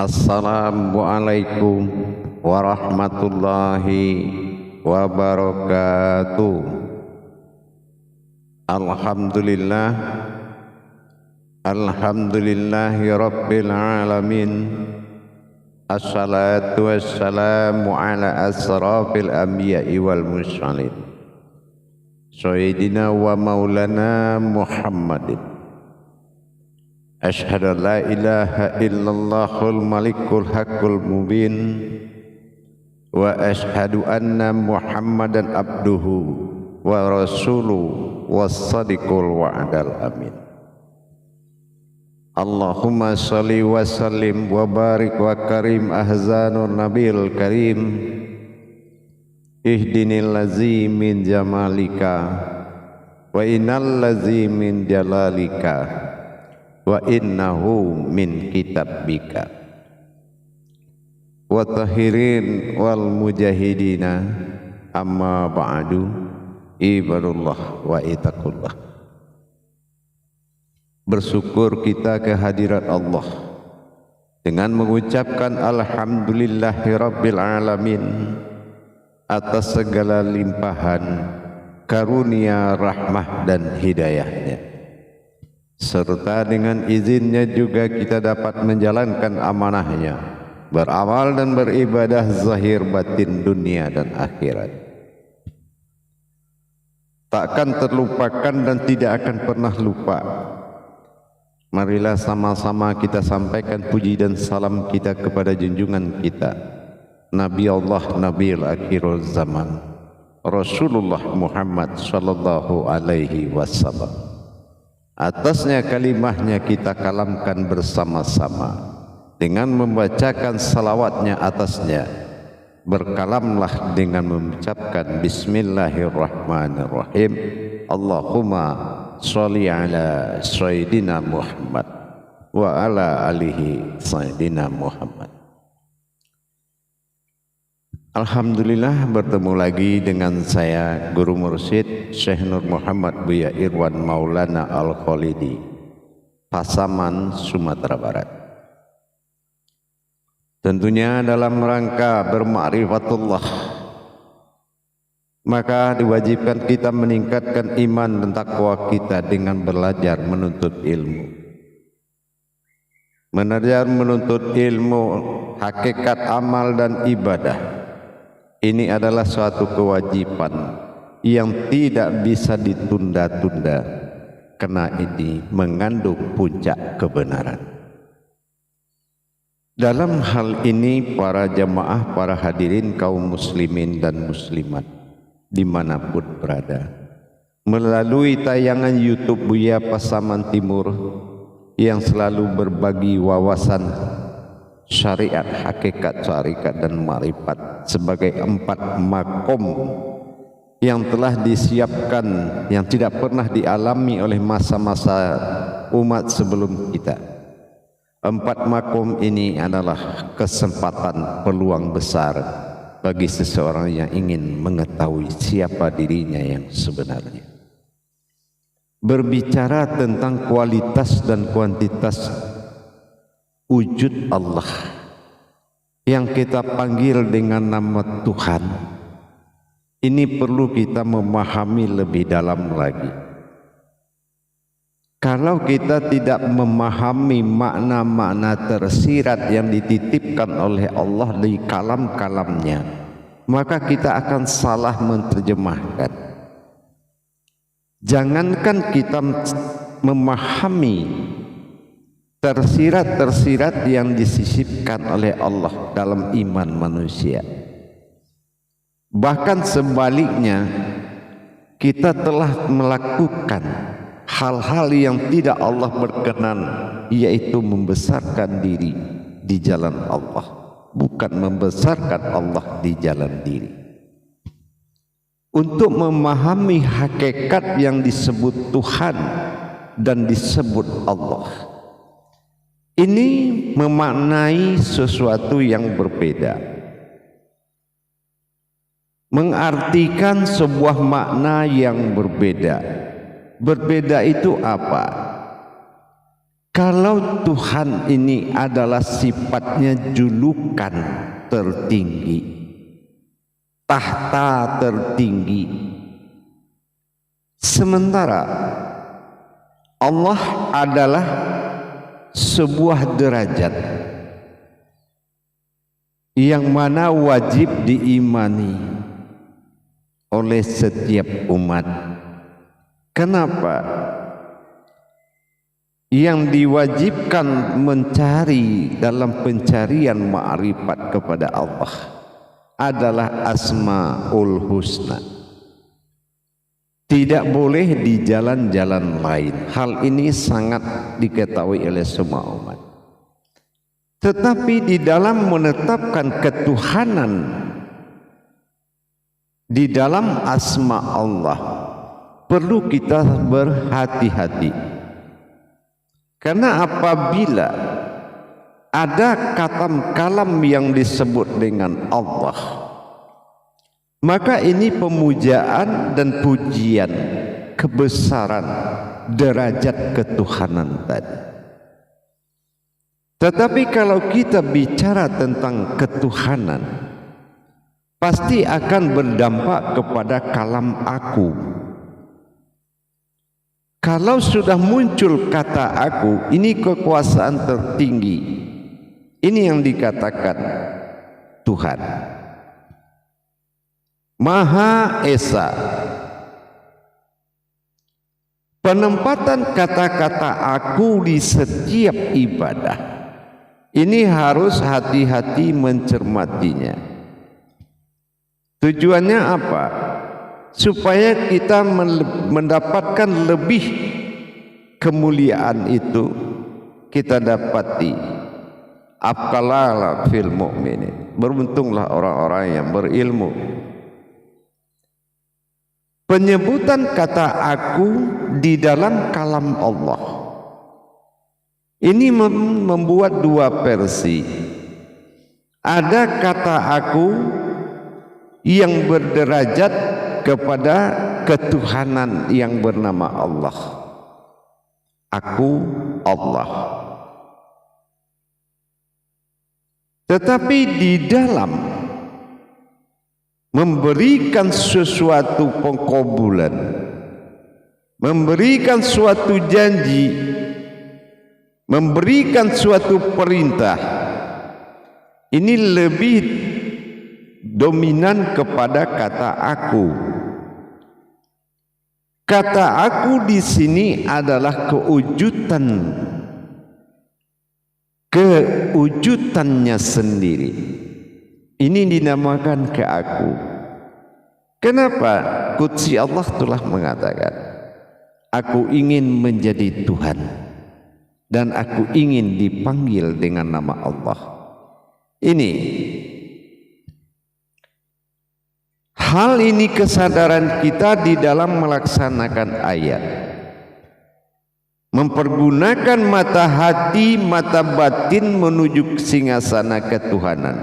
Assalamualaikum warahmatullahi wabarakatuh. Alhamdulillah, alhamdulillahi rabbil alamin. Assalatu wassalamu ala asrafil anbiya'i wal mursalin Sayyidina wa maulana Muhammadin. Asyhadu an la ilaha illallahul malikul haqqul mubin wa asyhadu anna Muhammadan abduhu wa rasuluhu was-sadiqul wa'dal amin. Allahumma salli wa sallim wa barik wa karim ahzanun nabil karim. Ihdinil lazi min jamalika wa innal lazi min jalalika wa innahu min kitabika. Wa tahirin wal mujahidina amma ba'du, ibadullah wa itaqullah. Bersyukur kita kehadirat Allah dengan mengucapkan alhamdulillahi rabbil alamin atas segala limpahan karunia, rahmah dan hidayahnya, serta dengan izinnya juga kita dapat menjalankan amanahnya, beramal dan beribadah zahir batin dunia dan akhirat. Takkan terlupakan dan tidak akan pernah lupa. Marilah sama-sama kita sampaikan puji dan salam kita kepada junjungan kita, Nabi Allah, Nabiul Akhirul Zaman, Rasulullah Muhammad sallallahu alaihi wasallam. Atasnya kalimahnya kita kalamkan bersama-sama dengan membacakan salawatnya atasnya. Berkalamlah dengan mengucapkan Bismillahirrahmanirrahim. Allahumma sholli ala Sayyidina Muhammad wa ala alihi Sayyidina Muhammad. Alhamdulillah, bertemu lagi dengan saya Guru Mursyid Syekh Nur Muhammad Buya Irwan Maulana Al-Khalidi, Pasaman, Sumatera Barat. Tentunya dalam rangka bermakrifatullah, maka diwajibkan kita meningkatkan iman dan takwa kita dengan belajar menuntut ilmu. Belajar menuntut ilmu, hakikat amal dan ibadah, ini adalah suatu kewajiban yang tidak bisa ditunda-tunda, karena ini mengandung puncak kebenaran. Dalam hal ini para jamaah, para hadirin kaum muslimin dan muslimat dimanapun berada, melalui tayangan YouTube Buya Pasaman Timur yang selalu berbagi wawasan syariat, hakikat, syarikat dan ma'rifat sebagai 4 makom yang telah disiapkan, yang tidak pernah dialami oleh masa-masa umat sebelum kita. 4 makom ini adalah kesempatan, peluang besar bagi seseorang yang ingin mengetahui siapa dirinya yang sebenarnya. Berbicara tentang kualitas dan kuantitas wujud Allah yang kita panggil dengan nama Tuhan, ini perlu kita memahami lebih dalam lagi. Kalau kita tidak memahami makna-makna tersirat yang dititipkan oleh Allah di kalam-kalamnya, maka kita akan salah menerjemahkan. Jangankan kita memahami tersirat-tersirat yang disisipkan oleh Allah dalam iman manusia, bahkan sebaliknya, kita telah melakukan hal-hal yang tidak Allah berkenan, yaitu membesarkan diri di jalan Allah, bukan membesarkan Allah di jalan diri. Untuk memahami hakikat yang disebut Tuhan dan disebut Allah, ini memaknai sesuatu yang berbeda, mengartikan sebuah makna yang berbeda. Berbeda itu apa? Kalau Tuhan ini adalah sifatnya julukan tertinggi, tahta tertinggi, sementara Allah adalah sebuah derajat yang mana wajib diimani oleh setiap umat. Kenapa? Yang diwajibkan mencari dalam pencarian ma'rifat kepada Allah adalah Asmaul Husna. Tidak boleh di jalan-jalan lain. Hal ini sangat diketahui oleh semua umat. Tetapi di dalam menetapkan ketuhanan di dalam asma Allah perlu kita berhati-hati. Karena apabila ada kalam yang disebut dengan Allah, maka ini pemujaan dan pujian kebesaran derajat ketuhanan tadi. Tetapi kalau kita bicara tentang ketuhanan, pasti akan berdampak kepada kalam aku. Kalau sudah muncul kata aku, ini kekuasaan tertinggi. Ini yang dikatakan Tuhan. Maha Esa. Penempatan kata-kata aku di setiap ibadah, ini harus hati-hati mencermatinya. Tujuannya apa? Supaya kita mendapatkan lebih kemuliaan itu kita dapati. Afqalala fil mu'minin, beruntunglah orang-orang yang berilmu. Penyebutan kata aku di dalam kalam Allah ini membuat dua versi. Ada kata aku yang berderajat kepada ketuhanan yang bernama Allah. Aku Allah. Tetapi di dalam memberikan sesuatu pengkabulan, memberikan suatu janji, memberikan suatu perintah, ini lebih dominan kepada kata aku. Kata aku di sini adalah kewujudannya sendiri. Ini dinamakan keaku. Kenapa? Qudsi Allah telah mengatakan, aku ingin menjadi Tuhan dan aku ingin dipanggil dengan nama Allah. Hal ini kesadaran kita di dalam melaksanakan ayat. Mempergunakan mata hati, mata batin menuju singgasana ketuhanan.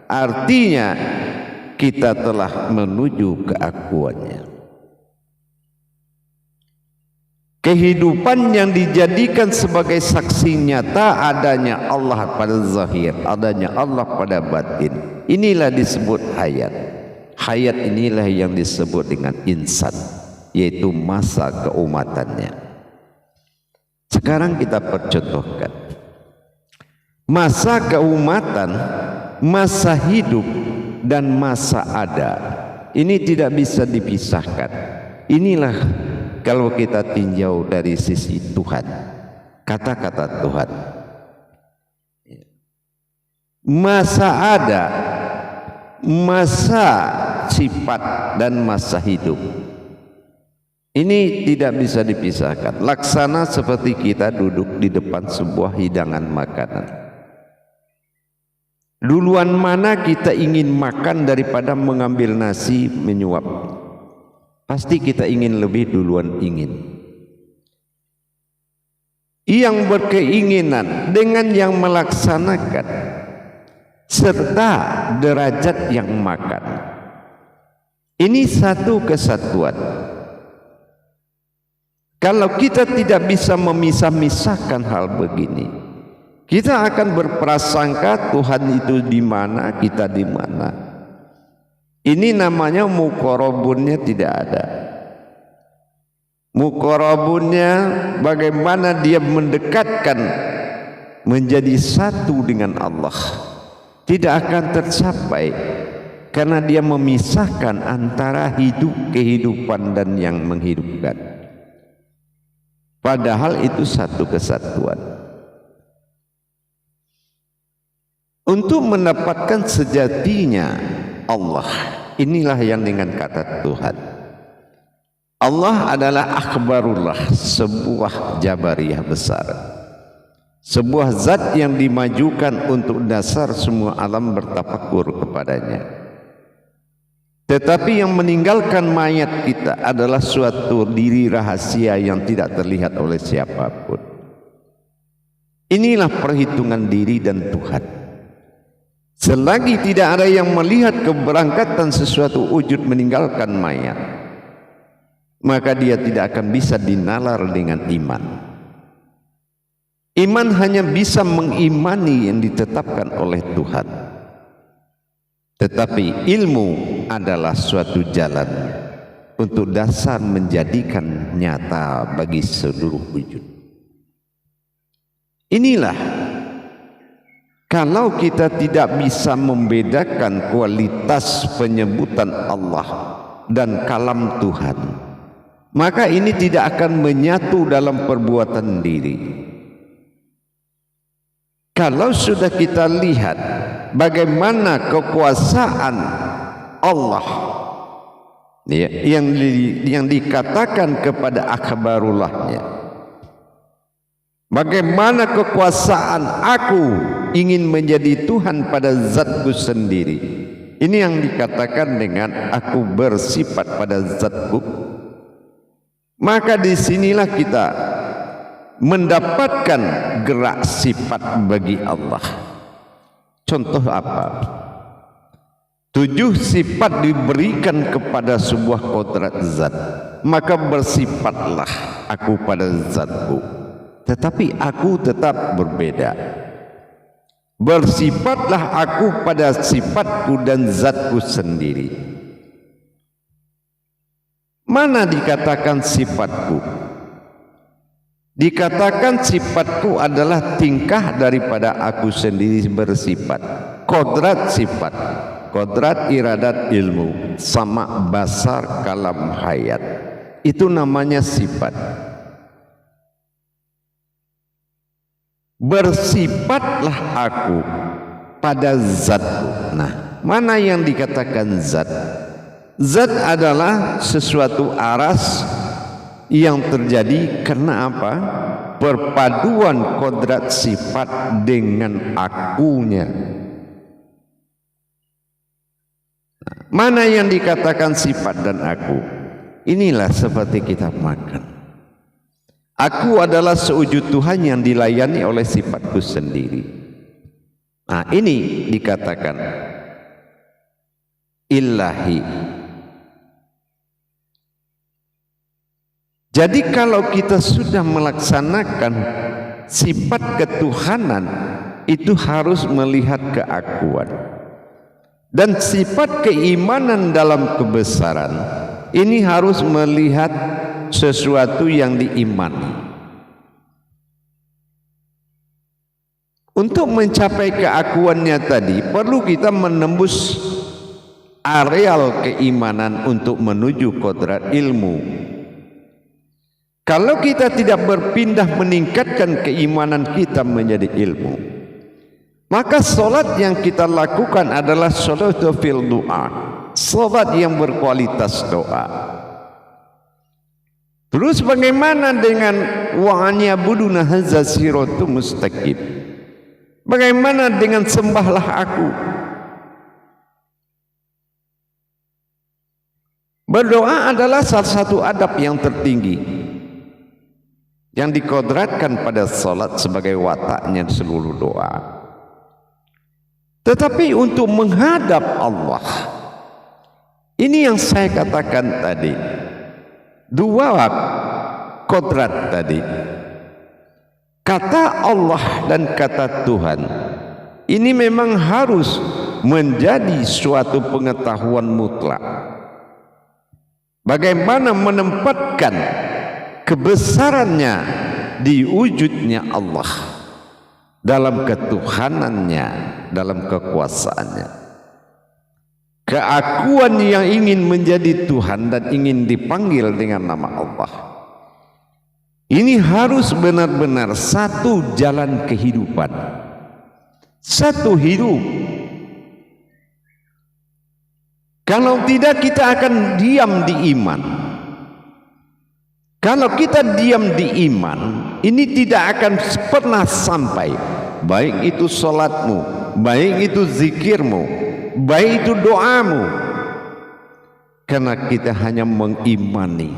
Artinya kita telah menuju keakuannya. Kehidupan yang dijadikan sebagai saksi nyata adanya Allah pada zahir, adanya Allah pada batin. Inilah disebut hayat. Hayat inilah yang disebut dengan insan, yaitu masa keumatannya. Sekarang kita percontohkan masa keumatan, masa hidup dan masa ada. Ini tidak bisa dipisahkan. Inilah kalau kita tinjau dari sisi Tuhan, kata-kata Tuhan. Masa ada, masa sifat dan masa hidup, ini tidak bisa dipisahkan. Laksana seperti kita duduk di depan sebuah hidangan makanan. Duluan mana kita ingin makan daripada mengambil nasi menyuap? Pasti kita ingin lebih duluan ingin. Yang berkeinginan dengan yang melaksanakan serta derajat yang makan. Ini satu kesatuan. Kalau kita tidak bisa memisah-misahkan hal begini, kita akan berprasangka Tuhan itu di mana, kita di mana. Ini namanya muqarrabunnya tidak ada. Muqarrabunnya bagaimana dia mendekatkan menjadi satu dengan Allah, tidak akan tercapai karena dia memisahkan antara kehidupan dan yang menghidupkan. Padahal itu satu kesatuan. Untuk mendapatkan sejatinya Allah, inilah yang dengan kata Tuhan. Allah adalah akhbarullah, sebuah jabariyah besar, sebuah zat yang dimajukan untuk dasar semua alam bertafakur kepadanya. Tetapi yang meninggalkan mayat kita adalah suatu diri rahasia yang tidak terlihat oleh siapapun. Inilah perhitungan diri dan Tuhan. Selagi tidak ada yang melihat keberangkatan sesuatu wujud meninggalkan mayat, maka dia tidak akan bisa dinalar dengan iman. Iman hanya bisa mengimani yang ditetapkan oleh Tuhan. Tetapi ilmu adalah suatu jalan untuk dasar menjadikan nyata bagi seluruh wujud. Inilah, kalau kita tidak bisa membedakan kualitas penyebutan Allah dan kalam Tuhan, maka ini tidak akan menyatu dalam perbuatan diri. Kalau sudah kita lihat bagaimana kekuasaan Allah yang dikatakan kepada akhbarullahnya, bagaimana kekuasaan aku ingin menjadi Tuhan pada zatku sendiri, ini yang dikatakan dengan aku bersifat pada zatku, maka disinilah kita mendapatkan gerak sifat bagi Allah. Contoh apa? 7 sifat diberikan kepada sebuah kodrat zat, maka bersifatlah aku pada zatku, tetapi aku tetap berbeda. Bersifatlah aku pada sifatku dan zatku sendiri. Mana dikatakan sifatku? Dikatakan sifatku adalah tingkah daripada aku sendiri bersifat. Kodrat sifat, kodrat iradat ilmu, sama basar kalam hayat, itu namanya sifat. Bersifatlah aku pada zatku. Nah, mana yang dikatakan zat? Zat adalah sesuatu aras yang terjadi karena apa? Perpaduan kodrat sifat dengan akunya. Mana yang dikatakan sifat dan aku? Inilah seperti kita makan. Aku adalah sewujud Tuhan yang dilayani oleh sifatku sendiri. Nah, ini dikatakan ilahi. Jadi kalau kita sudah melaksanakan sifat ketuhanan, itu harus melihat keakuan. Dan sifat keimanan dalam kebesaran, ini harus melihat sesuatu yang diimani. Untuk mencapai keakuannya tadi, perlu kita menembus areal keimanan untuk menuju kodrat ilmu. Kalau kita tidak berpindah meningkatkan keimanan kita menjadi ilmu, maka solat yang kita lakukan adalah solat fil doa, solat yang berkualitas doa. Terus bagaimana dengan wa'anya buduna hadza siratu mustaqim? Bagaimana dengan sembahlah aku? Berdoa adalah salah satu adab yang tertinggi yang dikodratkan pada salat sebagai wataknya seluruh doa. Tetapi untuk menghadap Allah, ini yang saya katakan tadi, 2 kodrat tadi. Kata Allah dan kata Tuhan ini memang harus menjadi suatu pengetahuan mutlak. Bagaimana menempatkan kebesarannya di wujudnya Allah, dalam ketuhanannya, dalam kekuasaannya. Keakuan yang ingin menjadi Tuhan dan ingin dipanggil dengan nama Allah, ini harus benar-benar satu jalan kehidupan, satu hidup. Kalau tidak, kita akan diam di iman. Kalau kita diam di iman, ini tidak akan pernah sampai. Baik itu salatmu, baik itu zikirmu, baik itu doamu. Karena kita hanya mengimani.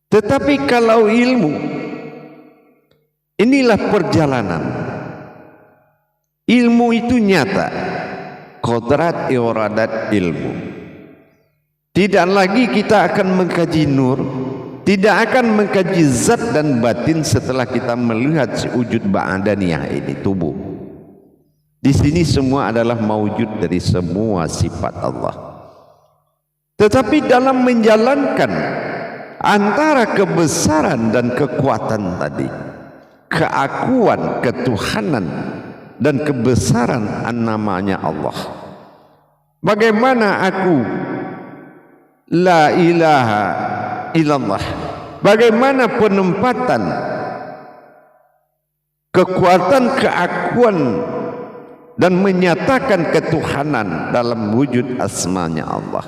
Tetapi kalau ilmu, inilah perjalanan. Ilmu itu nyata. Kodrat iradat ilmu. Tidak lagi kita akan mengkaji nur, tidak akan mengkaji zat dan batin setelah kita melihat si wujud ba'adaniyah ini, tubuh. Di sini semua adalah maujud dari semua sifat Allah. Tetapi dalam menjalankan antara kebesaran dan kekuatan tadi, keakuan, ketuhanan dan kebesaran namanya Allah. Bagaimana aku la ilaha illallah, bagaimana penempatan kekuatan keakuan dan menyatakan ketuhanan dalam wujud asmanya Allah.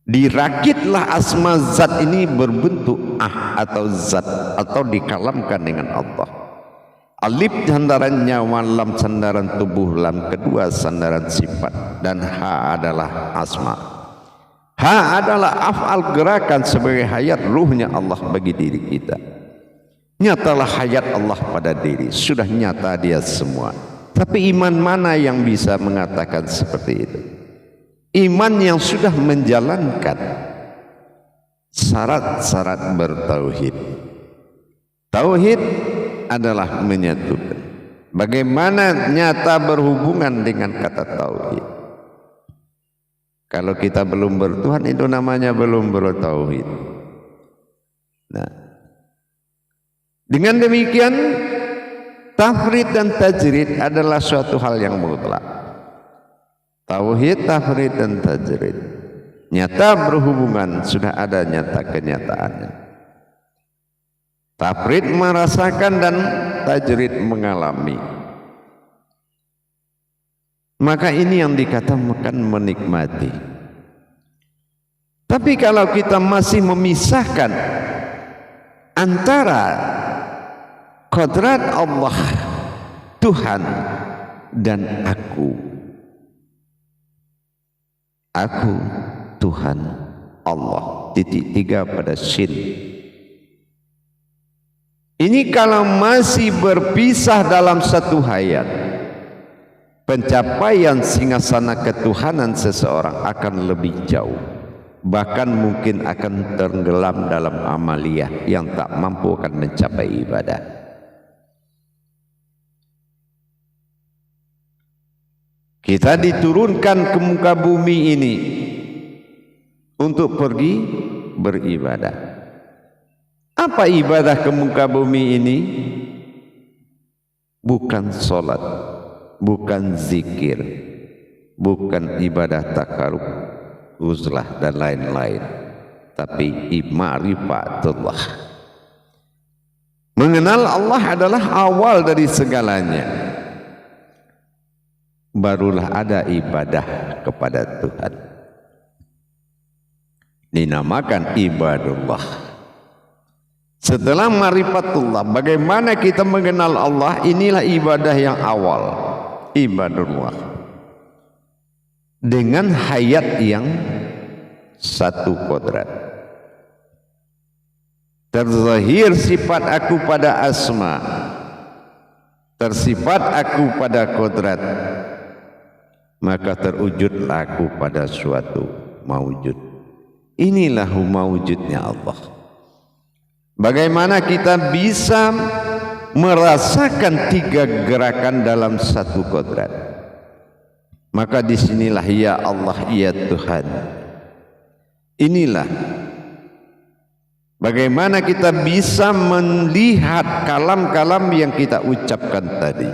Dirakitlah asma zat ini berbentuk atau zat, atau dikalamkan dengan Allah. Alif sandaran nyawa, lam sandaran tubuh, lam kedua sandaran sifat, dan ha adalah asma. Ha adalah af'al, gerakan sebagai hayat ruhnya Allah bagi diri kita. Nyatalah hayat Allah pada diri, sudah nyata dia semua. Tapi iman mana yang bisa mengatakan seperti itu? Iman yang sudah menjalankan syarat-syarat bertauhid. Tauhid adalah menyatukan. Bagaimana nyata berhubungan dengan kata tauhid? Kalau kita belum bertuhan, itu namanya belum bertauhid. Nah, dengan demikian tafrid dan tajrid adalah suatu hal yang mutlak. Tauhid, tafrid dan tajrid nyata berhubungan, sudah ada nyata kenyataannya. Tafrid merasakan dan tajrid mengalami. Maka ini yang dikatakan menikmati. Tapi kalau kita masih memisahkan antara kodrat Allah, Tuhan, dan aku, Tuhan, Allah, titik tiga pada shin. Ini kalau masih berpisah dalam satu hayat, pencapaian singgasana ketuhanan seseorang akan lebih jauh, bahkan mungkin akan tenggelam dalam amaliyah yang tak mampu akan mencapai ibadah. Kita diturunkan ke muka bumi ini untuk pergi beribadah. Apa ibadah ke muka bumi ini? Bukan sholat, bukan zikir, bukan ibadah takarub, uzlah dan lain-lain, tapi ma'rifatullah. Mengenal Allah adalah awal dari segalanya. Barulah ada ibadah kepada Tuhan. Dinamakan ibadullah. Setelah ma'rifatullah, bagaimana kita mengenal Allah, inilah ibadah yang awal, ibadullah. Dengan hayat yang satu kodrat. Terzahir sifat aku pada asma, tersifat aku pada kodrat, maka terwujudlah aku pada suatu maujud. Inilah mewujudnya Allah. Bagaimana kita bisa merasakan tiga gerakan dalam satu kodrat? Maka disinilah ya Allah, ya Tuhan. Inilah bagaimana kita bisa melihat kalam-kalam yang kita ucapkan tadi.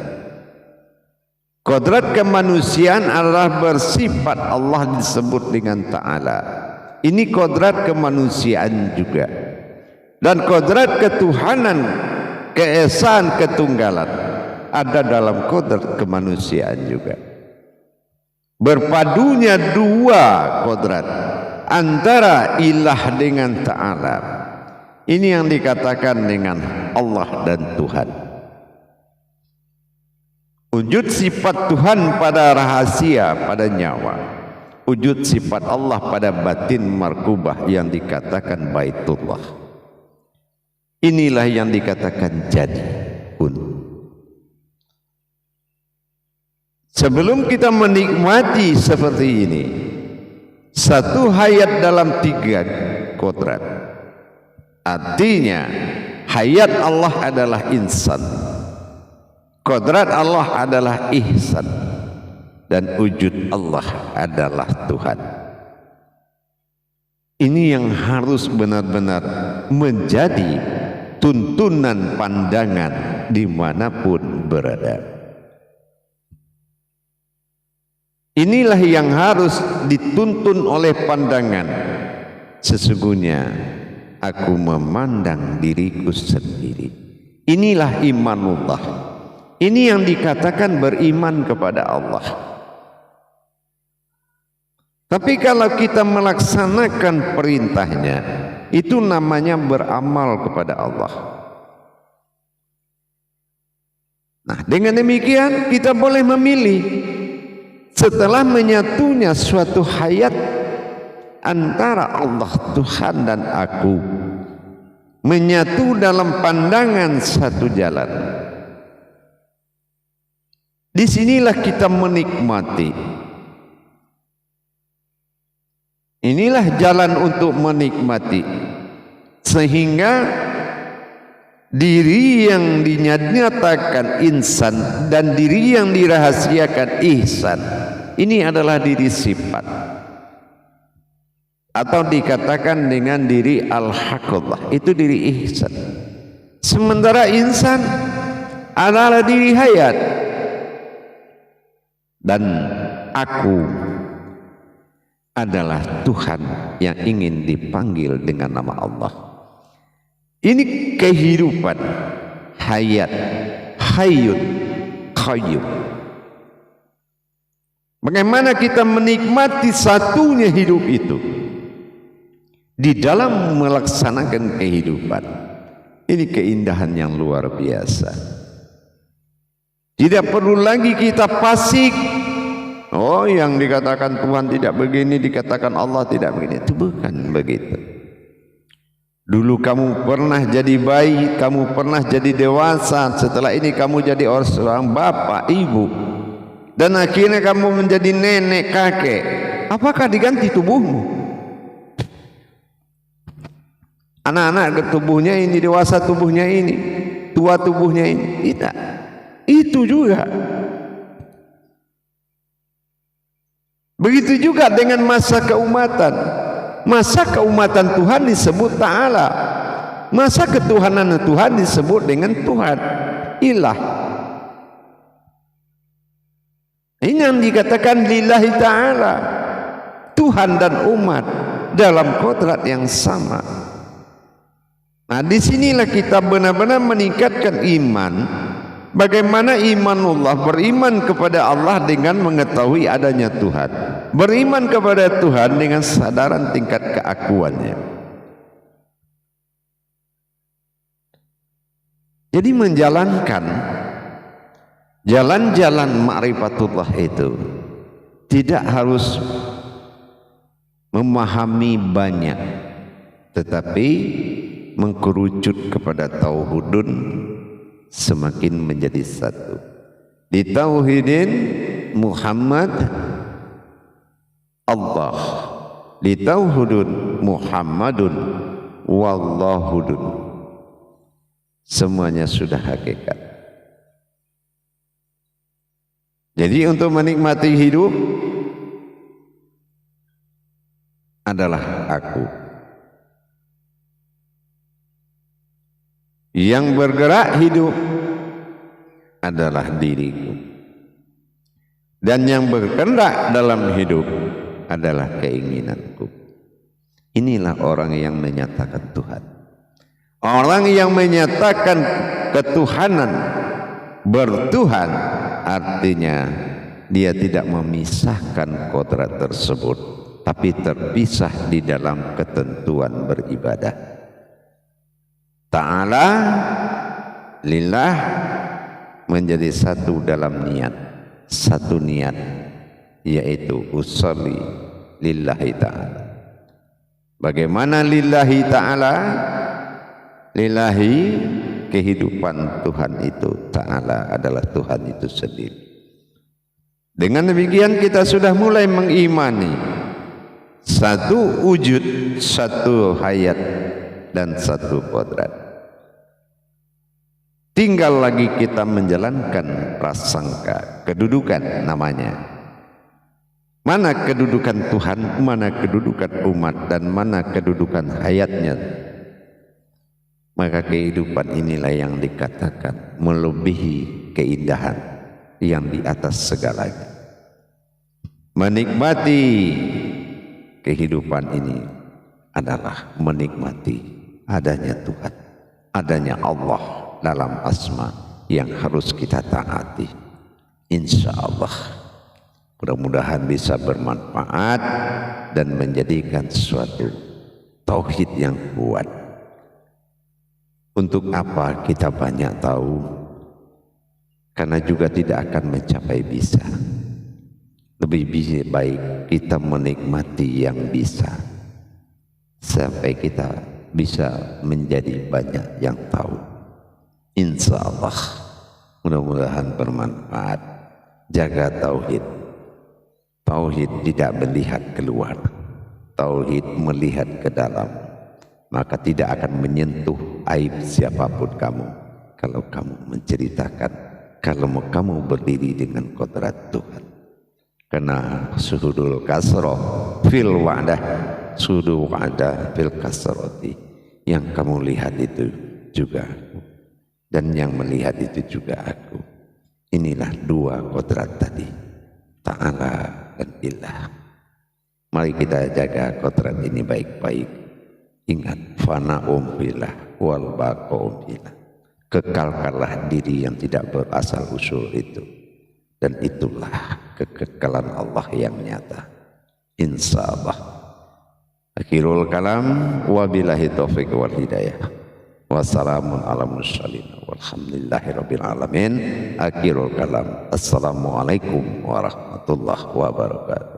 Kodrat kemanusiaan adalah bersifat Allah disebut dengan Ta'ala. Ini kodrat kemanusiaan juga. Dan kodrat ketuhanan, keesaan, ketunggalan ada dalam kodrat kemanusiaan juga. Berpadunya dua kodrat antara ilah dengan Ta'ala. Ini yang dikatakan dengan Allah dan Tuhan. Wujud sifat Tuhan pada rahasia, pada nyawa. Wujud sifat Allah pada batin markubah yang dikatakan Baitullah. Inilah yang dikatakan jadi pun. Sebelum kita menikmati seperti ini, satu hayat dalam tiga kodrat. Artinya hayat Allah adalah insan, kodrat Allah adalah ihsan, dan wujud Allah adalah Tuhan. Ini yang harus benar-benar menjadi tuntunan pandangan dimanapun berada. Inilah yang harus dituntun oleh pandangan. Sesungguhnya aku memandang diriku sendiri. Inilah imanullah. Ini yang dikatakan beriman kepada Allah. Tapi kalau kita melaksanakan perintahnya, itu namanya beramal kepada Allah. Nah, dengan demikian kita boleh memilih. Setelah menyatunya suatu hayat antara Allah Tuhan dan aku, menyatu dalam pandangan satu jalan. Disinilah kita menikmati. Inilah jalan untuk menikmati, sehingga diri yang dinyatakan insan dan diri yang dirahasiakan ihsan, ini adalah diri sifat, atau dikatakan dengan diri al-haqqullah, itu diri ihsan. Sementara insan adalah diri hayat, dan aku adalah Tuhan yang ingin dipanggil dengan nama Allah. Ini kehidupan, hayat, hayyun, qayyum. Bagaimana kita menikmati satunya hidup itu di dalam melaksanakan kehidupan. Ini keindahan yang luar biasa. Tidak perlu lagi kita fasik. Oh, yang dikatakan Tuhan tidak begini, dikatakan Allah tidak begini. Itu bukan begitu. Dulu kamu pernah jadi bayi, kamu pernah jadi dewasa, setelah ini kamu jadi seorang bapak, ibu, dan akhirnya kamu menjadi nenek, kakek. Apakah diganti tubuhmu? Anak-anak ke tubuhnya ini, dewasa tubuhnya ini, tua tubuhnya ini. Tidak. Itu juga. Begitu juga dengan masa keumatan. Masa keumatan Tuhan disebut Ta'ala. Masa ketuhanan Tuhan disebut dengan Tuhan, ilah. Ini yang dikatakan lillahi ta'ala, Tuhan dan umat dalam kodrat yang sama. Nah, disinilah kita benar-benar meningkatkan iman. Bagaimana imanullah, beriman kepada Allah dengan mengetahui adanya Tuhan, beriman kepada Tuhan dengan sadaran tingkat keakuannya. Jadi menjalankan jalan-jalan ma'rifatullah itu tidak harus memahami banyak, tetapi mengkerucut kepada tauhidun, semakin menjadi satu. Di tauhidin Muhammad Allah, litauhudun Muhammadun wallahudun. Semuanya sudah hakikat. Jadi untuk menikmati hidup adalah aku. Yang bergerak hidup adalah diriku. Dan yang berkehendak dalam hidup adalah keinginanku. Inilah orang yang menyatakan Tuhan. Orang yang menyatakan ketuhanan, bertuhan, artinya dia tidak memisahkan kodrat tersebut, tapi terpisah di dalam ketentuan beribadah. Ta'ala lillah menjadi satu dalam niat, satu niat, yaitu usolli lillahi ta'ala. Bagaimana lillahi ta'ala? Lillahi kehidupan Tuhan itu, ta'ala adalah Tuhan itu sendiri. Dengan demikian kita sudah mulai mengimani satu wujud, satu hayat, dan satu kodrat. Tinggal lagi kita menjalankan prasangka, kedudukan namanya. Mana kedudukan Tuhan, mana kedudukan umat, dan mana kedudukan hayatnya. Maka kehidupan inilah yang dikatakan melebihi keindahan yang di atas segalanya. Menikmati kehidupan ini adalah menikmati adanya Tuhan, adanya Allah dalam asma yang harus kita taati. Insya Allah mudah-mudahan bisa bermanfaat dan menjadikan suatu tauhid yang kuat. Untuk apa kita banyak tahu? Karena juga tidak akan mencapai bisa. Lebih baik kita menikmati yang bisa, sampai kita bisa menjadi banyak yang tahu. Insya Allah mudah-mudahan bermanfaat. Jaga tauhid. Tauhid tidak melihat keluar, tauhid melihat ke dalam. Maka tidak akan menyentuh aib siapapun kamu kalau kamu menceritakan, kalau kamu berdiri dengan kodrat Tuhan. Karena suhudul kasroh fil wa'dah, suhudul wa'dah fil kasroti. Yang kamu lihat itu juga aku, dan yang melihat itu juga aku. Inilah dua kodrat tadi, ta'ala dan billah. Mari kita jaga kodrat ini baik-baik. Ingat, fana'um billah wal baqa'um billah. Kekalkanlah diri yang tidak berasal usul itu, dan itulah kekekalan Allah yang nyata. Insyaallah. Akhirul kalam, wabillahi taufiq wal hidayah. Wassalamun ala mursalin walhamdulillahi rabbil alamin. Akhirul kalam. Assalamualaikum warahmatullahi wabarakatuh.